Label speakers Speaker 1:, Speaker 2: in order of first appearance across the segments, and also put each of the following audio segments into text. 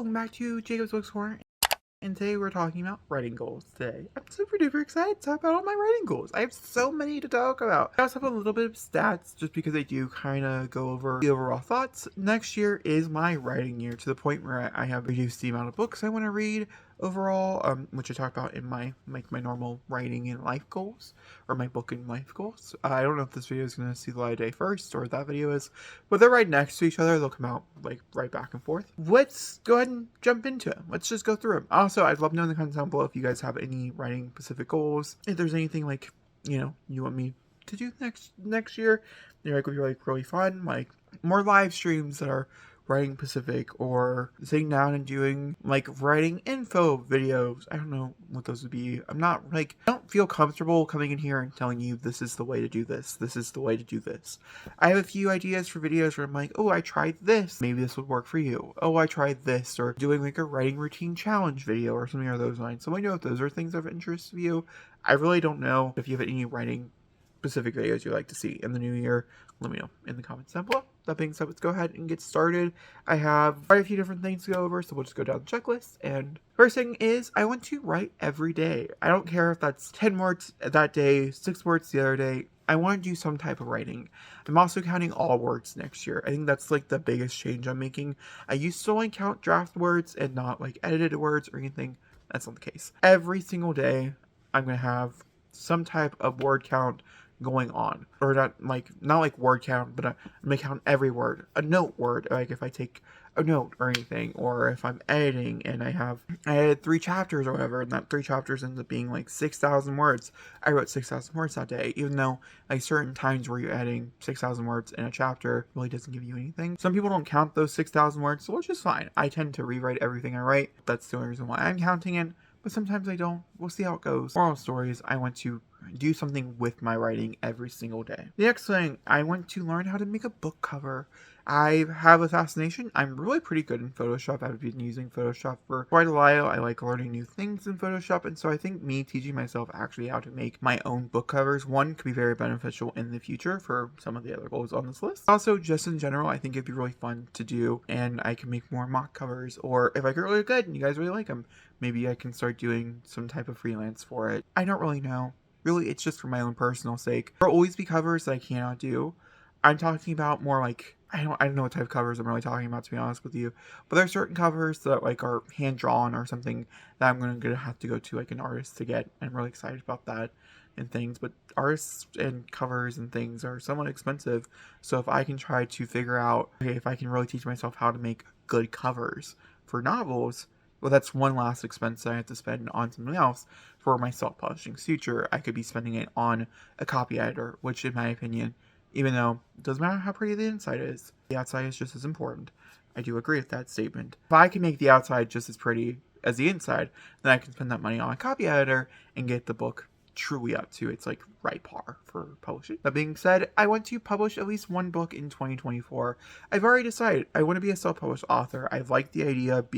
Speaker 1: welcome back to Jacob's Books Corner. And today we're talking about writing goals today. I'm super duper excited to talk about all my writing goals. I have so many to talk about. I also have a little bit of stats just because I do kind of go over the overall thoughts. Next year is my writing year to the point where I have reduced the amount of books I want to read overall, which I talk about in my normal writing and life goals, or my book and life goals. I don't know if this video is going to see the light of day first or if that video is, but they're right next to each other. They'll come out like right back and forth. Let's go ahead and jump into it. Let's just go through them. Also, I'd love to know in the comments down below if you guys have any writing specific goals. If there's anything like, you want me to do next year, would be like really fun, like more live streams that are writing specific, or sitting down and doing like writing info videos. I don't know what those would be. I don't feel comfortable coming in here and telling you this is the way to do this. This is the way to do this. I have a few ideas for videos where I'm like, oh, I tried this. Maybe this would work for you. Oh, I tried this. Or doing like a writing routine challenge video or something along those lines. So I know if those are things of interest to you. I really don't know if you have any writing specific videos you'd like to see in the new year. Let me know in the comments down below. That being said, let's go ahead and get started. I have quite a few different things to go over, so we'll just go down the checklist. And first thing is, I want to write every day. I don't care if that's 10 words that day, 6 words the other day. I want to do some type of writing. I'm also counting all words next year. I think that's like the biggest change I'm making. I used to only count draft words and not like edited words or anything. That's not the case. Every single day, I'm going to have some type of word count going on, or not like word count, but I'm gonna count every word, a note word, like if I take a note or anything, or if I'm editing and I had 3 chapters or whatever, and that 3 chapters ends up being like 6,000 words. I wrote 6,000 words that day, even though like certain times where you're adding 6,000 words in a chapter really doesn't give you anything. Some people don't count those 6,000 words, which is fine. I tend to rewrite everything I write. That's the only reason why I'm counting it. But sometimes I don't. We'll see how it goes. Moral stories, I want to do something with my writing every single day. The next thing, I want to learn how to make a book cover. I have a fascination. I'm really pretty good in Photoshop. I've been using Photoshop for quite a while. I like learning new things in Photoshop, and so I think me teaching myself actually how to make my own book covers, one, could be very beneficial in the future for some of the other goals on this list. Also, just in general, I think it'd be really fun to do, and I can make more mock covers, or if I get really good and you guys really like them, maybe I can start doing some type of freelance for it. I don't really know. Really, it's just for my own personal sake. There will always be covers that I cannot do. I'm talking about more like, I don't know what type of covers I'm really talking about, to be honest with you. But there are certain covers that like are hand-drawn or something that I'm going to have to go to like an artist to get. I'm really excited about that and things. But artists and covers and things are somewhat expensive. So if I can try to figure out, okay, if I can really teach myself how to make good covers for novels, well, that's one last expense I have to spend on something else for my self-publishing future. I could be spending it on a copy editor, which in my opinion, even though it doesn't matter how pretty the inside is, the outside is just as important. I do agree with that statement. If I can make the outside just as pretty as the inside, then I can spend that money on a copy editor and get the book truly up to its like right par for publishing. That being said, I want to publish at least one book in 2024. I've already decided I want to be a self-published author. I like the idea of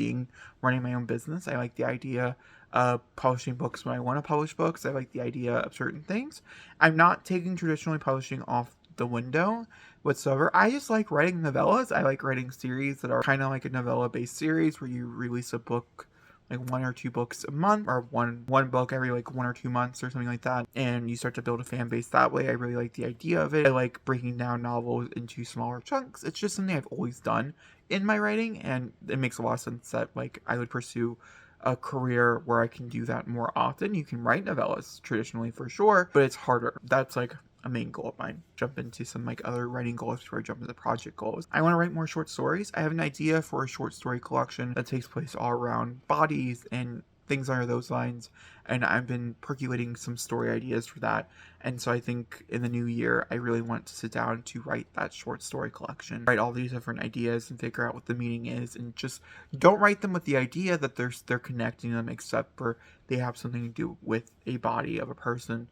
Speaker 1: running my own business. I like the idea of publishing books when I want to publish books. I like the idea of certain things. I'm not taking traditionally publishing off the window whatsoever. I just like writing novellas. I like writing series that are kind of like a novella based series where you release a book, like 1 or 2 books a month, or one book every like 1 or 2 months or something like that, and you start to build a fan base that way. I really like the idea of it. I like breaking down novels into smaller chunks. It's just something I've always done in my writing, and it makes a lot of sense that like I would pursue a career where I can do that more often. You can write novellas traditionally for sure, but it's harder. That's like a main goal of mine. Jump into some like other writing goals before I jump into project goals. I want to write more short stories. I have an idea for a short story collection that takes place all around bodies and things under those lines, and I've been percolating some story ideas for that. And so I think in the new year I really want to sit down to write that short story collection, write all these different ideas and figure out what the meaning is, and just don't write them with the idea that they're connecting them, except for they have something to do with a body of a person.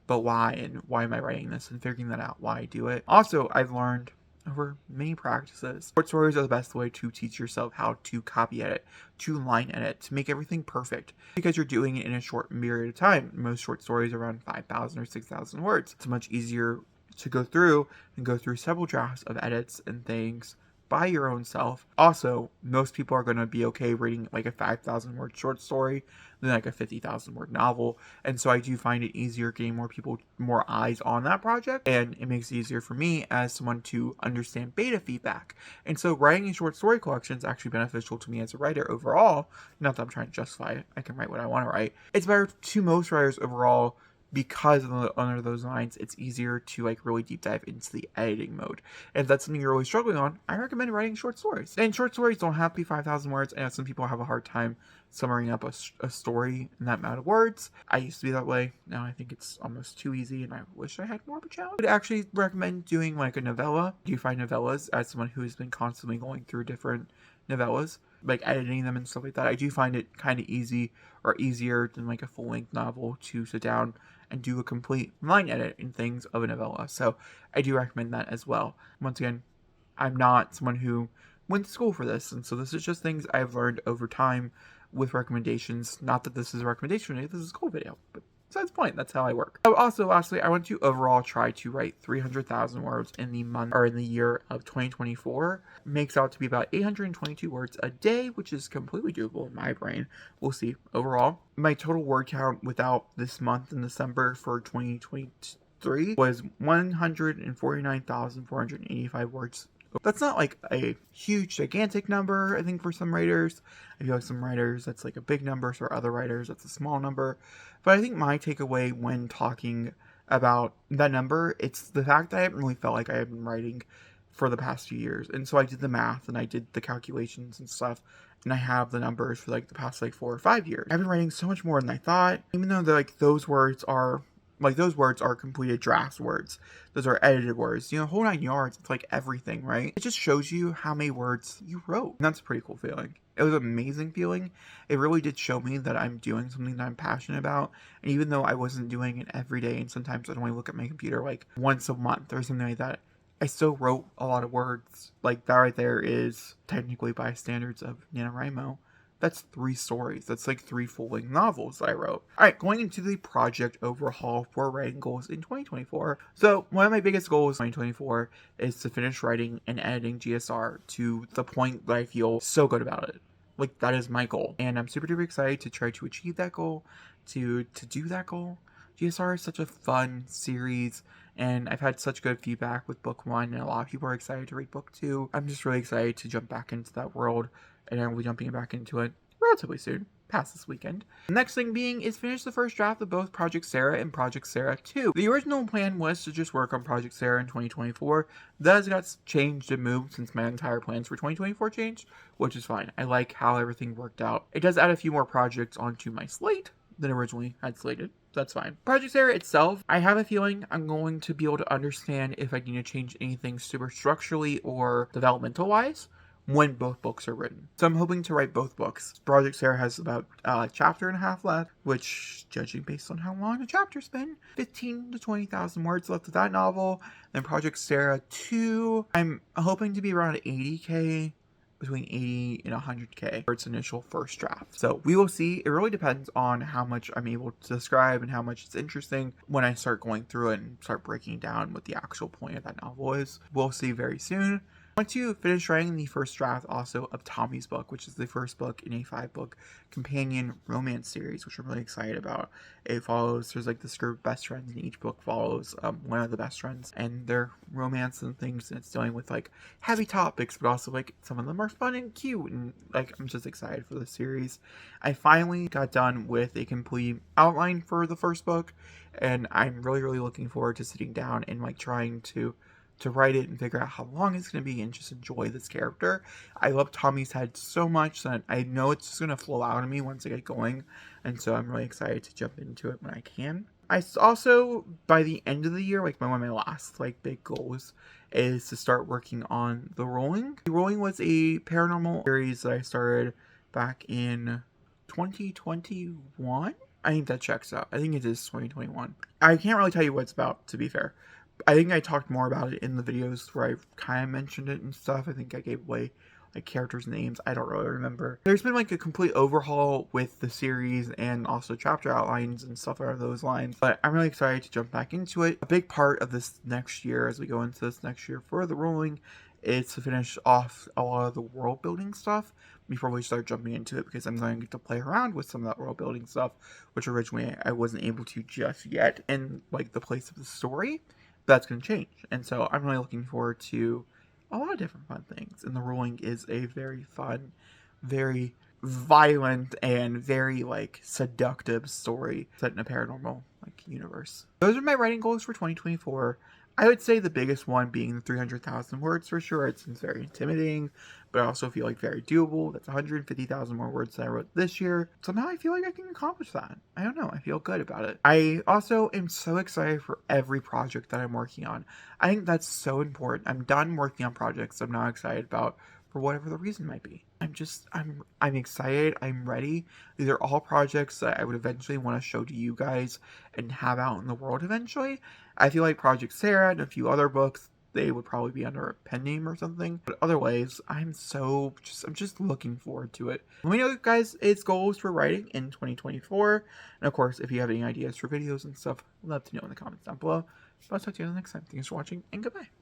Speaker 1: But why, and why am I writing this, and figuring that out, why I do it. Also, I've learned over many practices, short stories are the best way to teach yourself how to copy edit, to line edit, to make everything perfect, because you're doing it in a short period of time. Most short stories are around 5,000 or 6,000 words. It's much easier to go through several drafts of edits and things by your own self. Also, most people are going to be okay reading like a 5,000 word short story than like a 50,000 word novel. And so I do find it easier getting more people, more eyes on that project. And it makes it easier for me as someone to understand beta feedback. And so writing a short story collection is actually beneficial to me as a writer overall. Not that I'm trying to justify it. I can write what I want to write. It's better to most writers overall because under those lines, it's easier to like really deep dive into the editing mode. And if that's something you're really struggling on, I recommend writing short stories. And short stories don't have to be 5,000 words. I know some people have a hard time summarizing up a story in that amount of words. I used to be that way. Now I think it's almost too easy, and I wish I had more of a challenge. I would actually recommend doing like a novella. Do you find novellas, as someone who has been constantly going through different novellas, like editing them and stuff like that, I do find it kind of easy or easier than like a full-length novel to sit down and do a complete line edit and things of a novella. So I do recommend that as well. Once again, I'm not someone who went to school for this, and so this is just things I've learned over time with recommendations. Not that this is a recommendation video, this is a school video, but besides the point, that's how I work. Oh, also, lastly, I want to overall try to write 300,000 words in the month or in the year of 2024. Makes out to be about 822 words a day, which is completely doable in my brain. We'll see. Overall, my total word count without this month in December for 2023 was 149,485 words. That's not like a huge, gigantic number, I think, for some writers. I feel like some writers, that's like a big number. For other writers, that's a small number. But I think my takeaway when talking about that number, it's the fact that I haven't really felt like I have been writing for the past few years. And so I did the math and I did the calculations and stuff. And I have the numbers for like the past like 4 or 5 years. I've been writing so much more than I thought, even though those words are completed draft words. Those are edited words. You know, whole 9 yards, it's like everything, right? It just shows you how many words you wrote. And that's a pretty cool feeling. It was an amazing feeling. It really did show me that I'm doing something that I'm passionate about. And even though I wasn't doing it every day, and sometimes I'd only look at my computer like once a month or something like that, I still wrote a lot of words. Like that right there is technically by standards of Nanowrimo. That's 3 stories. That's like 3 full-length novels that I wrote. All right, going into the project overhaul for writing goals in 2024. So one of my biggest goals in 2024 is to finish writing and editing GSR to the point that I feel so good about it. Like that is my goal. And I'm super duper excited to try to achieve that goal, to do that goal. GSR is such a fun series, and I've had such good feedback with book 1, and a lot of people are excited to read book 2. I'm just really excited to jump back into that world, and I will be jumping back into it relatively soon, past this weekend. The next thing being is finish the first draft of both Project Sarah and Project Sarah 2. The original plan was to just work on Project Sarah in 2024. That has got changed and moved since my entire plans for 2024 changed, which is fine. I like how everything worked out. It does add a few more projects onto my slate than originally had slated. That's fine. Project Sarah itself, I have a feeling I'm going to be able to understand if I need to change anything super structurally or developmental wise when both books are written. So I'm hoping to write both books. Project Sarah has about a chapter and a half left, which, judging based on how long a chapter's been, 15 to 20,000 words left of that novel. Then Project Sarah 2, I'm hoping to be around 80k, between 80 and 100k for its initial first draft. So we will see. It really depends on how much I'm able to describe and how much it's interesting when I start going through it and start breaking down what the actual point of that novel is. We'll see very soon. I want to finish writing the first draft also of Tommy's book, which is the first book in a 5-book companion romance series, which I'm really excited about. It follows, there's like this group of best friends, and each book follows one of the best friends and their romance and things, and it's dealing with like heavy topics, but also like some of them are fun and cute, and like I'm just excited for the series. I finally got done with a complete outline for the first book, and I'm really looking forward to sitting down and like trying to write it and figure out how long it's going to be and just enjoy this character. I love Tommy's head so much that I know it's just going to flow out of me once I get going, and so I'm really excited to jump into it when I can. I also, by the end of the year, like one of my last like big goals is to start working on The Rolling. The Rolling was a paranormal series that I started back in 2021. I think that checks out. I think it is 2021. I can't really tell you what it's about, to be fair. I think I talked more about it in the videos where I kind of mentioned it and stuff. I think I gave away like characters' names. I don't really remember. There's been like a complete overhaul with the series and also chapter outlines and stuff along those lines. But I'm really excited to jump back into it. A big part of this next year, as we go into this next year for The Rolling, is to finish off a lot of the world building stuff before we start jumping into it, because I'm going to get to play around with some of that world building stuff, which originally I wasn't able to just yet in like the place of the story. That's going to change, and so I'm really looking forward to a lot of different fun things. And the ruling is a very fun, very violent, and very like seductive story set in a paranormal like universe. Those are my writing goals for 2024. I would say the biggest one being the 300,000 words for sure. It seems very intimidating, but I also feel like very doable. That's 150,000 more words than I wrote this year. Somehow I feel like I can accomplish that. I don't know. I feel good about it. I also am so excited for every project that I'm working on. I think that's so important. I'm done working on projects I'm not excited about for whatever the reason might be. I'm excited. I'm ready. These are all projects that I would eventually want to show to you guys and have out in the world eventually. I feel like Project Sarah and a few other books, they would probably be under a pen name or something. But otherwise, I'm just looking forward to it. Let me know, guys, its goals for writing in 2024. And of course, if you have any ideas for videos and stuff, love to know in the comments down below. But I'll talk to you next time. Thanks for watching, and goodbye.